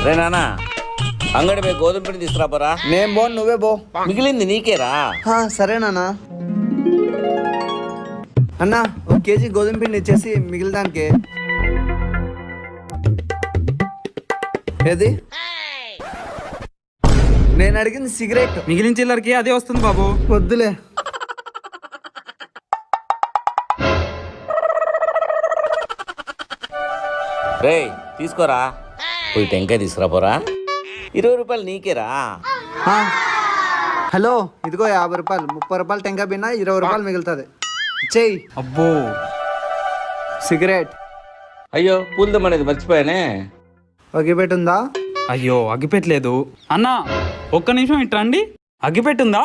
రే నానా అంగడి పోయి గోధుమ పిండి తీసుకురాపరా. నేను బో నువ్వే బో. మిగిలింది నీకేరా. సరేనా అన్న, 1 కేజీ గోధుమ పిండి ఇచ్చేసి మిగిలిదానికి. ఏది? నేను అడిగింది సిగరెట్. మిగిలిన చిల్లరకి అదే వస్తుంది బాబు. వద్దులే. రే తీసుకోరా. పోయి టెంకాయ తీసుకురాపోరా. 20 రూపాయలు నీకేరా. హలో, ఇదిగో 50 రూపాయలు. 30 రూపాయలు టెంకాయ బిన్నా, 20 రూపాయలు మిగులుతుంది. చెయ్యి. అబ్బో, సిగరెట్. అయ్యో పూలదం అనేది మర్చిపోయానే. ఒగిపెట్టుందా? అయ్యో అగ్గిపెట్టలేదు అన్నా. ఒక్క నిమిషం ఇట్రండి. అగ్గిపెట్టుందా?